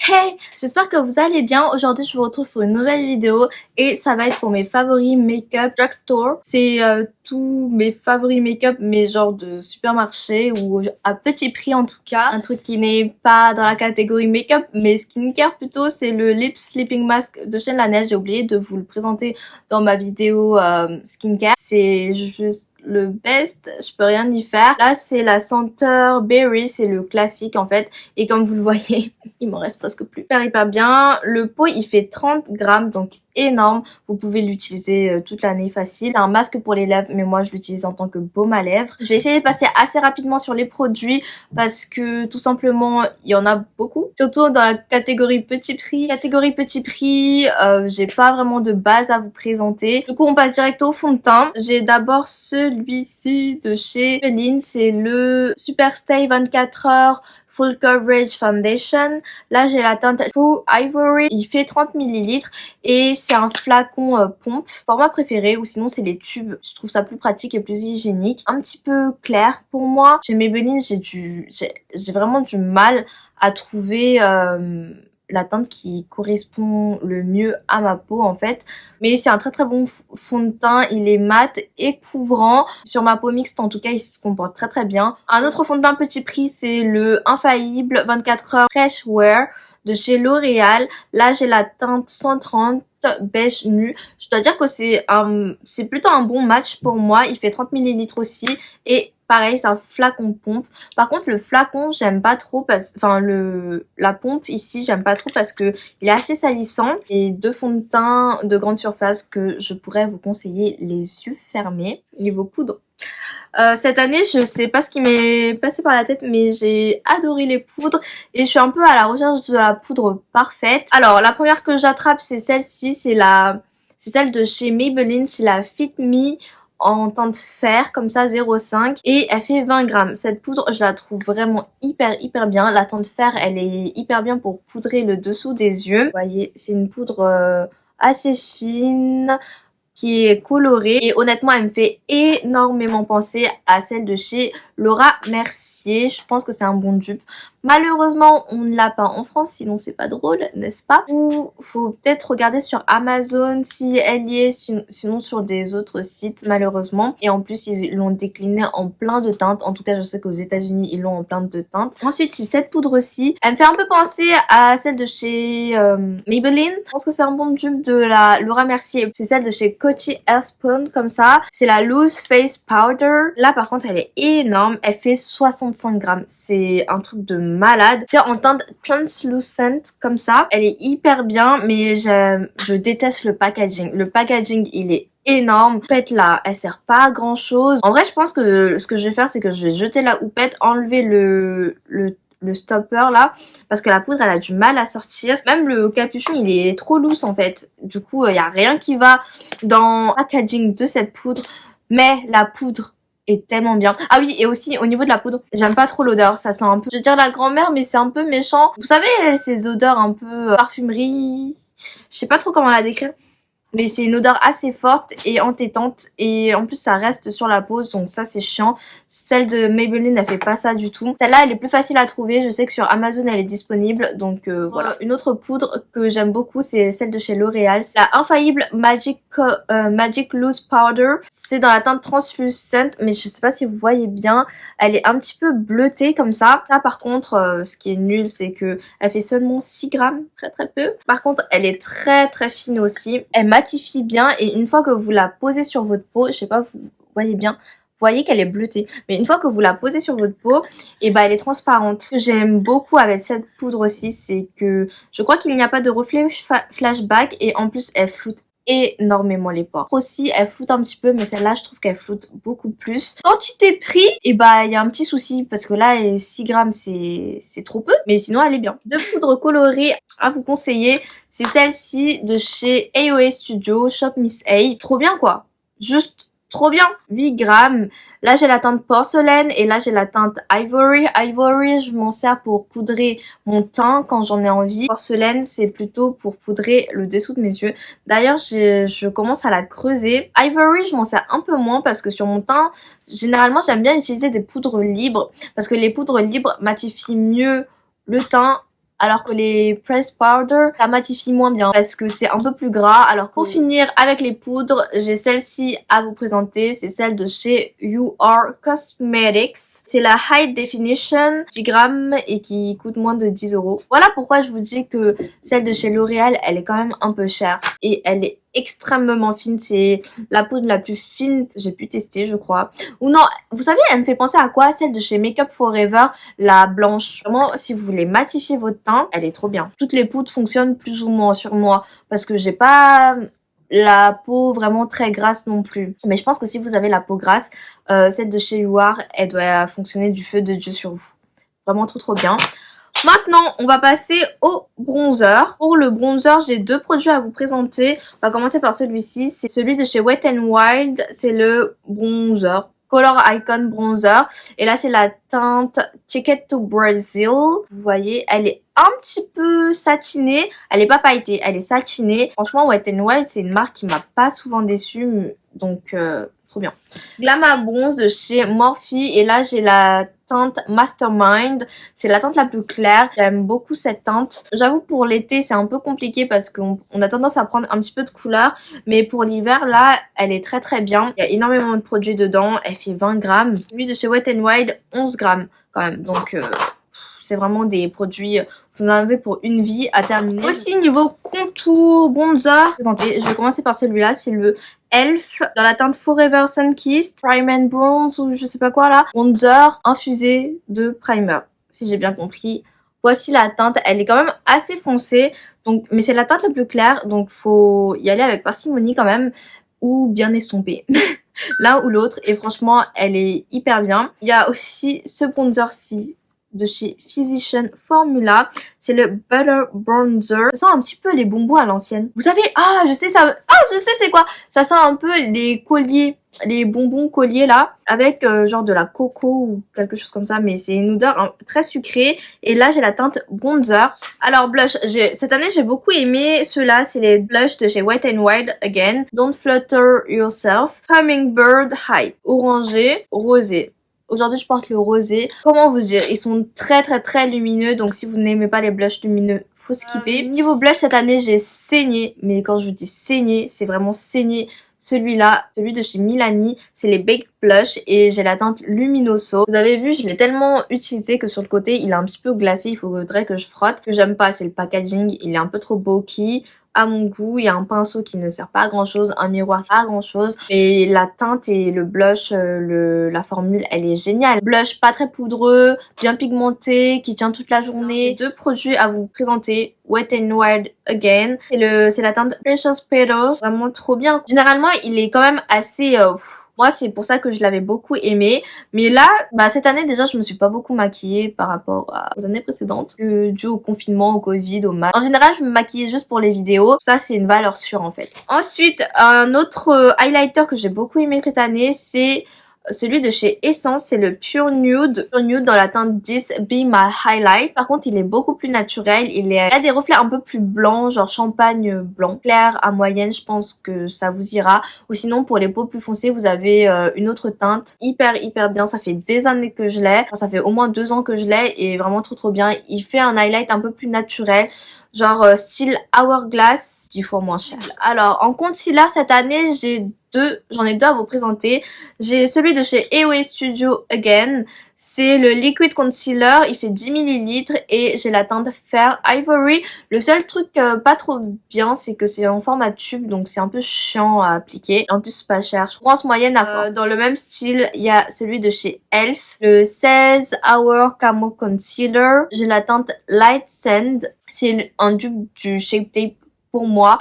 Hey, j'espère que vous allez bien. Aujourd'hui, je vous retrouve pour une nouvelle vidéo et ça va être pour mes favoris make-up drugstore. C'est tous mes favoris make-up, mais genre de supermarché ou à petit prix en tout cas. Un truc qui n'est pas dans la catégorie make-up, mais skincare plutôt. C'est le Lip Sleeping Mask de chez Laneige. J'ai oublié de vous le présenter dans ma vidéo skincare. C'est juste le best, je peux rien y faire. Là, c'est la senteur Berry, c'est le classique en fait. Et comme vous le voyez, il m'en reste presque plus. Hyper bien. Le pot, il fait 30 grammes, donc énorme. Vous pouvez l'utiliser toute l'année facile. C'est un masque pour les lèvres, mais moi, je l'utilise en tant que baume à lèvres. Je vais essayer de passer assez rapidement sur les produits parce que tout simplement, il y en a beaucoup. Surtout dans la catégorie petit prix. Catégorie petit prix, j'ai pas vraiment de base à vous présenter. Du coup, on passe direct au fond de teint. J'ai d'abord celui-ci de chez Maybelline. C'est le Super Stay 24 heures Full Coverage Foundation. Là, j'ai la teinte True Ivory. Il fait 30 ml et c'est un flacon pompe. Format préféré ou sinon c'est les tubes. Je trouve ça plus pratique et plus hygiénique. Un petit peu clair pour moi. Chez Maybelline, j'ai vraiment du mal à trouver la teinte qui correspond le mieux à ma peau en fait. Mais c'est un très bon fond de teint, il est mat et couvrant. Sur ma peau mixte en tout cas, il se comporte très bien. Un autre fond de teint petit prix, c'est le Infaillible 24 heures Fresh Wear de chez L'Oréal. Là, j'ai la teinte 130 beige nu. Je dois dire que c'est plutôt un bon match pour moi. Il fait 30 ml aussi et pareil, c'est un flacon pompe. Par contre, le flacon, j'aime pas trop parce la pompe ici, j'aime pas trop parce que il est assez salissant. Et deux fonds de teint de grande surface que je pourrais vous conseiller les yeux fermés. Niveau poudre. Cette année, je sais pas ce qui m'est passé par la tête, mais j'ai adoré les poudres et je suis un peu à la recherche de la poudre parfaite. Alors, la première que j'attrape, c'est celle-ci, c'est celle de chez Maybelline, c'est la Fit Me en teinte fer, comme ça 0,5 et elle fait 20 grammes. Cette poudre, je la trouve vraiment hyper bien. La teinte fer, elle est hyper bien pour poudrer le dessous des yeux. Vous voyez, c'est une poudre assez fine, qui est colorée et honnêtement elle me fait énormément penser à celle de chez Laura Mercier. Je pense que c'est un bon dupe. Malheureusement on ne l'a pas en France, sinon c'est pas drôle, n'est-ce pas? Ou faut peut-être regarder sur Amazon si elle y est, sinon sur des autres sites malheureusement. Et en plus ils l'ont décliné en plein de teintes, en tout cas je sais qu'aux États-Unis ils l'ont en plein de teintes. Ensuite c'est cette poudre-ci, elle me fait un peu penser à celle de chez Maybelline. Je pense que c'est un bon dupe de la Laura Mercier, c'est celle de chez Coty Airspun comme ça. C'est la Loose Face Powder. Là par contre elle est énorme, elle fait 65 grammes, c'est un truc de malade. C'est en teinte translucent comme ça. Elle est hyper bien, mais je déteste le packaging. Le packaging, il est énorme. Houppette là, elle sert pas à grand chose. En vrai, je pense que ce que je vais faire, c'est que je vais jeter la houppette, enlever le stopper là, parce que la poudre elle a du mal à sortir. Même le capuchon il est trop loose en fait. Du coup, il y a rien qui va dans le packaging de cette poudre. Mais la poudre est tellement bien. Ah oui, et aussi au niveau de la poudre, j'aime pas trop l'odeur, ça sent un peu, je veux dire la grand-mère, mais c'est un peu méchant. Vous savez, ces odeurs un peu parfumerie, je sais pas trop comment la décrire. Mais c'est une odeur assez forte et entêtante et en plus ça reste sur la peau, donc ça c'est chiant. Celle de Maybelline elle fait pas ça du tout. Celle-là elle est plus facile à trouver, je sais que sur Amazon elle est disponible, donc voilà. Une autre poudre que j'aime beaucoup c'est celle de chez L'Oréal, c'est la Infaillible Magic Loose Powder. C'est dans la teinte translucent, mais je sais pas si vous voyez bien, elle est un petit peu bleutée comme ça. Ça par contre, ce qui est nul c'est que elle fait seulement 6 grammes, très peu. Par contre elle est très fine aussi, elle matifie bien et une fois que vous la posez sur votre peau, je sais pas, vous voyez bien, vous voyez qu'elle est bleutée, mais une fois que vous la posez sur votre peau, et ben elle est transparente. Ce que j'aime beaucoup avec cette poudre aussi, c'est que je crois qu'il n'y a pas de reflet flashback et en plus elle floute énormément les pores. Aussi elle floute un petit peu, mais celle-là je trouve qu'elle floute beaucoup plus. Quantité prix, et bah il y a un petit souci parce que là 6 grammes c'est trop peu, mais sinon elle est bien. Deux poudres colorées à vous conseiller, c'est celle-ci de chez AOA Studio, Shop Miss A. Trop bien quoi, juste trop bien. 8 grammes. Là j'ai la teinte porcelaine et là j'ai la teinte ivory. Ivory je m'en sers pour poudrer mon teint quand j'en ai envie. Porcelaine c'est plutôt pour poudrer le dessous de mes yeux. D'ailleurs je commence à la creuser. Ivory je m'en sers un peu moins parce que sur mon teint généralement j'aime bien utiliser des poudres libres parce que les poudres libres matifient mieux le teint alors que les press powder ça matifie moins bien parce que c'est un peu plus gras. Alors pour finir avec les poudres, j'ai celle-ci à vous présenter, c'est celle de chez You Are Cosmetics. C'est la High Definition 10 grammes et qui coûte moins de 10 euros. Voilà pourquoi je vous dis que celle de chez L'Oréal elle est quand même un peu chère et elle est extrêmement fine. C'est la poudre la plus fine que j'ai pu tester, je crois. Ou non, vous savez, elle me fait penser à quoi? Celle de chez Makeup Forever, la blanche. Vraiment, si vous voulez matifier votre teint, elle est trop bien. Toutes les poudres fonctionnent plus ou moins sur moi parce que j'ai pas la peau vraiment très grasse non plus. Mais je pense que si vous avez la peau grasse, celle de chez You Are, elle doit fonctionner du feu de Dieu sur vous. Vraiment trop bien. Maintenant, on va passer au bronzer. Pour le bronzer, j'ai deux produits à vous présenter. On va commencer par celui-ci. C'est celui de chez Wet n Wild. C'est le bronzer. Color Icon Bronzer. Et là, c'est la teinte Ticket to Brazil. Vous voyez, elle est un petit peu satinée. Elle est pas pailletée, elle est satinée. Franchement, Wet n Wild, c'est une marque qui m'a pas souvent déçue. Donc, trop bien. Glamour Bronze de chez Morphe. Et là, j'ai la teinte Mastermind. C'est la teinte la plus claire. J'aime beaucoup cette teinte. J'avoue, pour l'été, c'est un peu compliqué parce qu'on a tendance à prendre un petit peu de couleur. Mais pour l'hiver, là, elle est très bien. Il y a énormément de produits dedans. Elle fait 20 grammes. Celui de chez Wet n Wild, 11 grammes quand même. Donc, c'est vraiment des produits, vous en avez pour une vie à terminer. Aussi niveau contour, bronzer, je vais commencer par celui-là, c'est le Elf dans la teinte Forever Sun Kissed Prime and Bronze ou je sais pas quoi là. Bronzer infusé de primer, si j'ai bien compris. Voici la teinte, elle est quand même assez foncée, donc, mais c'est la teinte la plus claire, donc faut y aller avec parcimonie quand même, ou bien estompée. L'un ou l'autre, et franchement, elle est hyper bien. Il y a aussi ce bronzer-ci de chez Physician Formula, c'est le Butter Bronzer. Ça sent un petit peu les bonbons à l'ancienne. Vous savez, je sais c'est quoi. Ça sent un peu les colliers, les bonbons colliers là, avec genre de la coco ou quelque chose comme ça, mais c'est une odeur très sucrée. Et là j'ai la teinte Bronzer. Alors blush, cette année j'ai beaucoup aimé ceux-là, c'est les blushs de chez Wet n Wild again. Don't Flutter Yourself, Hummingbird Hype, orangé, rosé. Aujourd'hui, je porte le rosé. Comment vous dire? Ils sont très lumineux. Donc, si vous n'aimez pas les blushs lumineux, faut skipper. Niveau blush, cette année, j'ai saigné. Mais quand je vous dis saigné, c'est vraiment saigné. Celui-là, celui de chez Milani, c'est les Baked Blush et j'ai la teinte Luminoso. Vous avez vu, je l'ai tellement utilisé que sur le côté, il est un petit peu glacé. Il faudrait que je frotte. Ce que j'aime pas, c'est le packaging. Il est un peu trop bulky. À mon goût, il y a un pinceau qui ne sert pas à grand chose, un miroir pas à grand chose. Et la teinte et le blush, la formule, elle est géniale. Blush pas très poudreux, bien pigmenté, qui tient toute la journée. J'ai deux produits à vous présenter. Wet n Wild again. C'est la teinte Precious Petals. Vraiment trop bien. Généralement, il est quand même assez... moi, c'est pour ça que je l'avais beaucoup aimé. Mais là, cette année, déjà, je me suis pas beaucoup maquillée par rapport aux années précédentes. Dû au confinement, au Covid, au masque. En général, je me maquillais juste pour les vidéos. Ça, c'est une valeur sûre, en fait. Ensuite, un autre highlighter que j'ai beaucoup aimé cette année, c'est celui de chez Essence, c'est le Pure Nude. Pure Nude dans la teinte 10 Be My Highlight. Par contre, il est beaucoup plus naturel. Il a des reflets un peu plus blancs, genre champagne blanc. Clair à moyenne, je pense que ça vous ira. Ou sinon, pour les peaux plus foncées, vous avez une autre teinte. Hyper bien. Ça fait des années que je l'ai. Enfin, ça fait au moins 2 ans que je l'ai. Et vraiment trop bien. Il fait un highlight un peu plus naturel. Genre style Hourglass, 10 fois moins cher. Alors, en concealer, cette année, j'en ai deux à vous présenter. J'ai celui de chez EOE Studio Again. C'est le Liquid Concealer, il fait 10 ml et j'ai la teinte Fair Ivory. Le seul truc pas trop bien, c'est que c'est en format tube, donc c'est un peu chiant à appliquer. En plus, c'est pas cher. Je pense moyenne à fort. Dans le même style, il y a celui de chez Elf, le 16 Hour Camo Concealer. J'ai la teinte Light Sand. C'est un dupe du Shape Tape pour moi.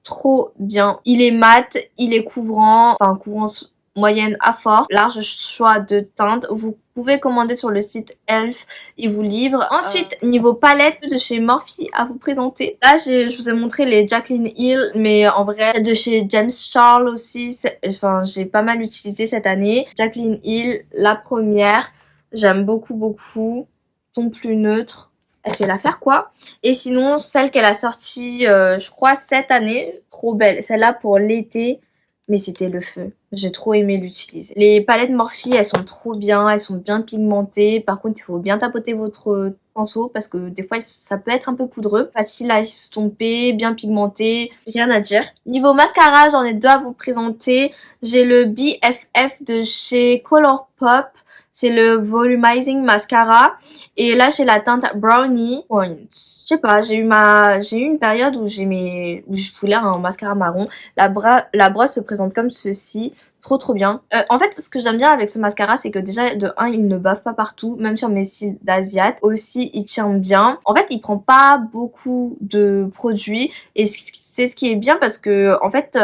Trop bien. Il est mat, il est couvrant, enfin couvrant moyenne à fort, large choix de teintes. Vous pouvez commander sur le site Elf, ils vous livrent. Ensuite, niveau palette de chez Morphe à vous présenter. Là, je vous ai montré les Jaclyn Hill, mais en vrai, de chez James Charles aussi, enfin, j'ai pas mal utilisé cette année. Jaclyn Hill, la première, j'aime beaucoup. Ton plus neutre. Elle fait l'affaire quoi. Et sinon, celle qu'elle a sortie, je crois, cette année, trop belle. Celle-là pour l'été, mais c'était le feu. J'ai trop aimé l'utiliser. Les palettes Morphe, elles sont trop bien, elles sont bien pigmentées. Par contre, il faut bien tapoter votre pinceau parce que des fois ça peut être un peu poudreux. Facile à estomper, bien pigmenté, rien à dire. Niveau mascara, j'en ai deux à vous présenter. J'ai le BFF de chez Colourpop. C'est le Volumizing Mascara. Et là, j'ai la teinte Brownie Point. Je sais pas, j'ai eu une période où où je voulais un mascara marron. La brosse se présente comme ceci. Trop bien. En fait, ce que j'aime bien avec ce mascara, c'est que déjà, de 1, il ne bave pas partout, même sur mes cils d'asiate. Aussi, il tient bien. En fait, il prend pas beaucoup de produits. Et c'est ce qui est bien parce que, en fait,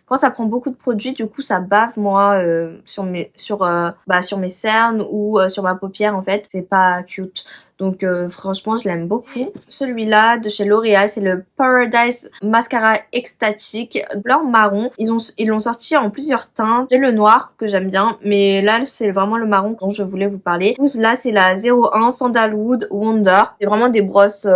quand ça prend beaucoup de produits, du coup, ça bave, moi, sur mes cernes ou sur ma paupière, en fait. C'est pas cute. Donc franchement je l'aime beaucoup. Celui-là de chez L'Oréal, c'est le Paradise Mascara Extatique blanc marron. Ils l'ont sorti en plusieurs teintes. J'ai le noir que j'aime bien, mais là c'est vraiment le marron dont je voulais vous parler. Là c'est la 01 Sandalwood Wonder. C'est vraiment des brosses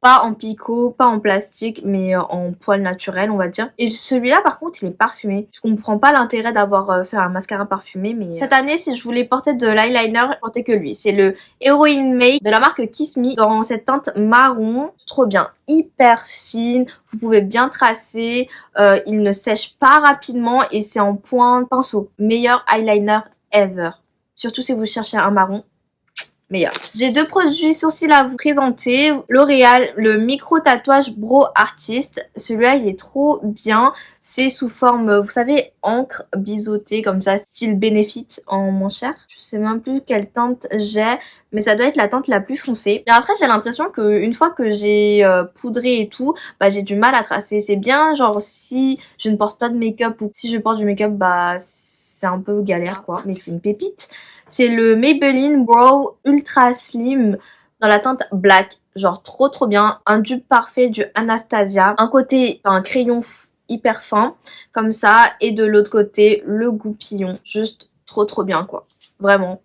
pas en picot, pas en plastique, mais en poil naturel, on va dire. Et celui-là, par contre, il est parfumé. Je comprends pas l'intérêt d'avoir fait un mascara parfumé, mais... Cette année, si je voulais porter de l'eyeliner, je portais que lui. C'est le Heroine Make de la marque Kiss Me dans cette teinte marron. Trop bien. Hyper fine. Vous pouvez bien tracer. Il ne sèche pas rapidement et c'est en pointe pinceau. Meilleur eyeliner ever. Surtout si vous cherchez un marron. Meilleur. J'ai deux produits sourcils à vous présenter. L'Oréal, le micro tatouage Brow Artist. Celui-là, il est trop bien. C'est sous forme, vous savez, encre biseautée comme ça, style Benefit en moins cher. Je sais même plus quelle teinte j'ai, mais ça doit être la teinte la plus foncée. Et après, j'ai l'impression qu'une fois que j'ai poudré et tout, bah j'ai du mal à tracer. C'est bien, genre si je ne porte pas de make-up ou si je porte du make-up, bah c'est un peu galère quoi. Mais c'est une pépite. C'est le Maybelline Brow Ultra Slim dans la teinte Black. Genre trop bien. Un dupe parfait du Anastasia. Un côté, un crayon hyper fin comme ça. Et de l'autre côté, le goupillon. Juste trop bien quoi. Vraiment.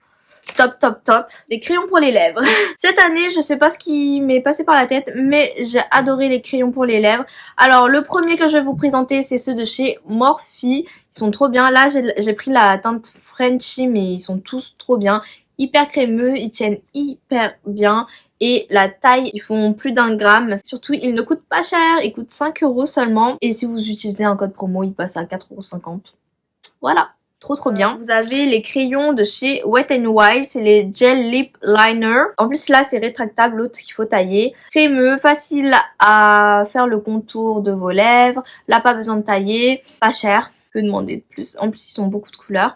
Top. Les crayons pour les lèvres. Cette année, je sais pas ce qui m'est passé par la tête, mais j'ai adoré les crayons pour les lèvres. Alors, le premier que je vais vous présenter, c'est ceux de chez Morphe. Ils sont trop bien. Là, j'ai pris la teinte Frenchy, mais ils sont tous trop bien. Hyper crémeux, ils tiennent hyper bien. Et la taille, ils font plus d'1 gramme. Surtout, ils ne coûtent pas cher. Ils coûtent 5 € seulement. Et si vous utilisez un code promo, ils passent à 4,50 €. Voilà. Trop bien. Vous avez les crayons de chez Wet n Wild, c'est les Gel Lip Liner. En plus là c'est rétractable, l'autre qu'il faut tailler. Crémeux, facile à faire le contour de vos lèvres. Là pas besoin de tailler, pas cher, que demander de plus. En plus ils sont beaucoup de couleurs.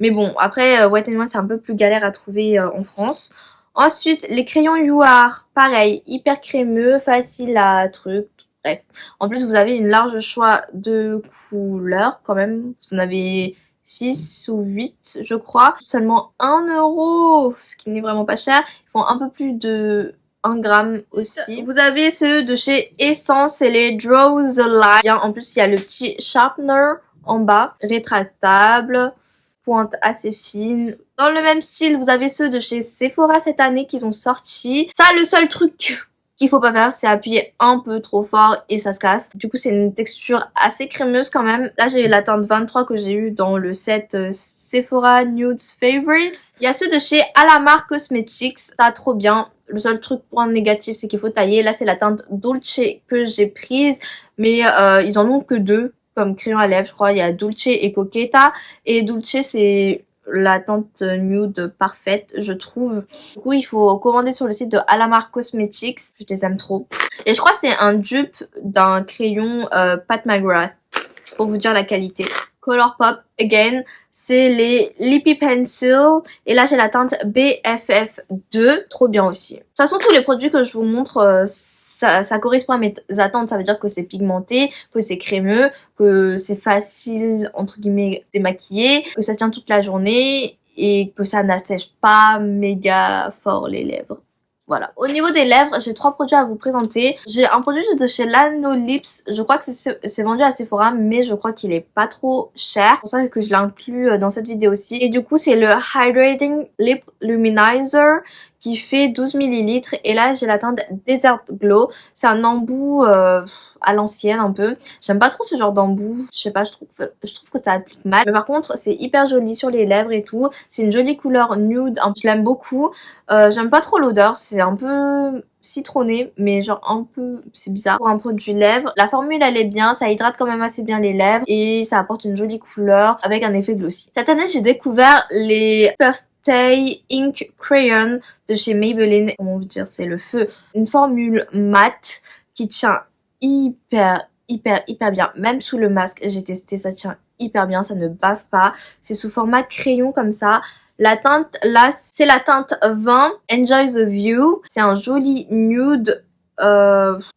Mais bon après Wet n Wild c'est un peu plus galère à trouver en France. Ensuite les crayons UR, pareil, hyper crémeux, facile à truc. Bref. En plus vous avez une large choix de couleurs quand même. Vous en avez 6 ou 8 je crois, seulement 1 €, ce qui n'est vraiment pas cher. Ils font un peu plus de 1 gramme aussi. Vous avez ceux de chez Essence, c'est les Draw the Line. En plus il y a le petit sharpener en bas, rétractable, pointe assez fine. Dans le même style, vous avez ceux de chez Sephora cette année qu'ils ont sorti. Ça, le seul truc qu'il faut pas faire, c'est appuyer un peu trop fort et ça se casse. Du coup c'est une texture assez crémeuse quand même. Là j'ai la teinte 23 que j'ai eu dans le set Sephora Nudes Favorites. Il y a ceux de chez Alamar Cosmetics, ça trop bien. Le seul truc point négatif c'est qu'il faut tailler. Là c'est la teinte Dolce que j'ai prise, mais ils en ont que 2 comme crayon à lèvres je crois. Il y a Dolce et Coqueta, et Dolce c'est la teinte nude parfaite je trouve. Du coup il faut commander sur le site de Alamar Cosmetics, je les aime trop. Et je crois que c'est un dupe d'un crayon Pat McGrath pour vous dire la qualité. Colourpop again, c'est les Lippy Pencil et là j'ai la teinte BFF2, trop bien aussi. De toute façon tous les produits que je vous montre ça correspond à mes attentes, ça veut dire que c'est pigmenté, que c'est crémeux, que c'est facile entre guillemets démaquiller, que ça tient toute la journée et que ça n'assèche pas méga fort les lèvres. Voilà. Au niveau des lèvres, j'ai 3 produits à vous présenter. J'ai un produit de chez Lanolips. Je crois que c'est vendu à Sephora, mais je crois qu'il est pas trop cher. C'est pour ça que je l'inclus dans cette vidéo aussi. Et du coup, c'est le Hydrating Lip Luminizer qui fait 12 ml et là j'ai la teinte Desert Glow. C'est un embout à l'ancienne un peu. J'aime pas trop ce genre d'embout, je sais pas, je trouve que ça applique mal. Mais par contre c'est hyper joli sur les lèvres et tout. C'est une jolie couleur nude, je l'aime beaucoup. J'aime pas trop l'odeur, c'est un peu citronné mais genre un peu, c'est bizarre pour un produit lèvres. La formule elle est bien, ça hydrate quand même assez bien les lèvres et ça apporte une jolie couleur avec un effet glossy. Cette année j'ai découvert les Stay Ink Crayon de chez Maybelline. Comment vous dire, c'est le feu. Une formule mat qui tient hyper bien. Même sous le masque, j'ai testé, ça tient hyper bien, ça ne bave pas. C'est sous format crayon comme ça. La teinte là, c'est la teinte 20 Enjoy the View. C'est un joli nude.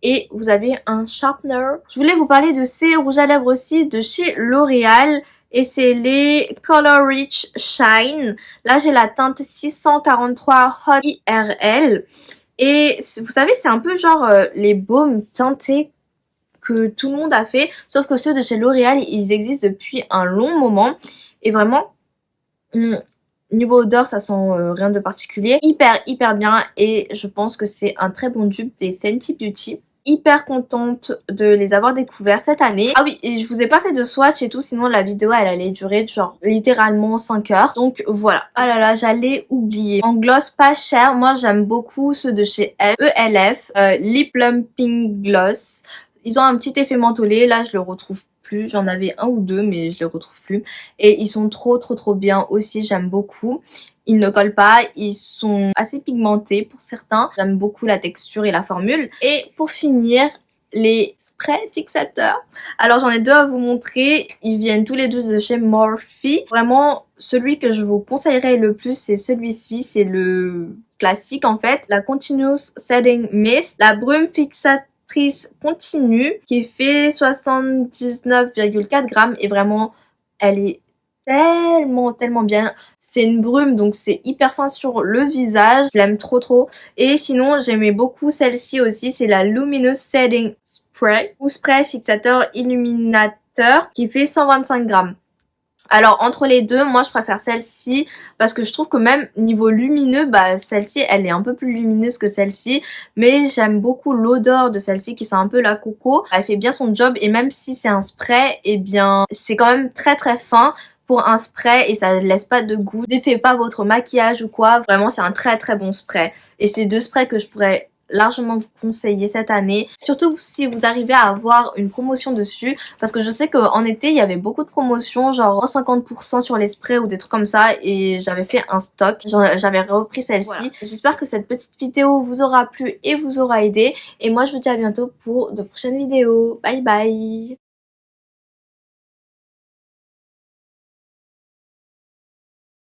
Et vous avez un sharpener. Je voulais vous parler de ces rouges à lèvres aussi de chez L'Oréal. Et c'est les Color Rich Shine. Là, j'ai la teinte 643 Hot IRL. Et vous savez, c'est un peu genre les baumes teintés que tout le monde a fait. Sauf que ceux de chez L'Oréal, ils existent depuis un long moment. Et vraiment, niveau odeur, ça sent rien de particulier. Hyper bien. Et je pense que c'est un très bon dupe des Fenty Beauty. Hyper contente de les avoir découverts cette année. Ah oui, et je vous ai pas fait de swatch et tout, sinon la vidéo elle allait durer genre littéralement 5 heures. Donc voilà. Ah là là, j'allais oublier. En gloss pas cher, moi j'aime beaucoup ceux de chez ELF, Lip Plumping Gloss. Ils ont un petit effet mentholé, là je le retrouve plus, j'en avais un ou deux mais je les retrouve plus. Et ils sont trop bien aussi, j'aime beaucoup. Ils ne collent pas, ils sont assez pigmentés pour certains. J'aime beaucoup la texture et la formule. Et pour finir, les sprays fixateurs. Alors j'en ai deux à vous montrer. Ils viennent tous les deux de chez Morphe. Vraiment, celui que je vous conseillerais le plus, c'est celui-ci. C'est le classique en fait. La Continuous Setting Mist. La brume fixatrice continue qui fait 79,4 grammes. Et vraiment, elle est tellement bien. C'est une brume donc c'est hyper fin sur le visage, je l'aime trop. Et sinon j'aimais beaucoup celle-ci aussi, c'est la Luminous Setting Spray ou spray fixateur illuminateur qui fait 125 grammes. Alors entre les deux, moi je préfère celle-ci parce que je trouve que même niveau lumineux, bah celle-ci elle est un peu plus lumineuse que celle-ci, mais j'aime beaucoup l'odeur de celle-ci qui sent un peu la coco. Elle fait bien son job et même si c'est un spray, eh bien c'est quand même très fin pour un spray et ça ne laisse pas de goût. Défait pas votre maquillage ou quoi, vraiment c'est un très bon spray. Et c'est deux sprays que je pourrais largement vous conseiller cette année, surtout si vous arrivez à avoir une promotion dessus, parce que je sais qu'en été il y avait beaucoup de promotions, genre 50% sur les sprays ou des trucs comme ça, et j'avais fait un stock, j'avais repris celle-ci. Voilà. J'espère que cette petite vidéo vous aura plu et vous aura aidé, et moi je vous dis à bientôt pour de prochaines vidéos. Bye bye.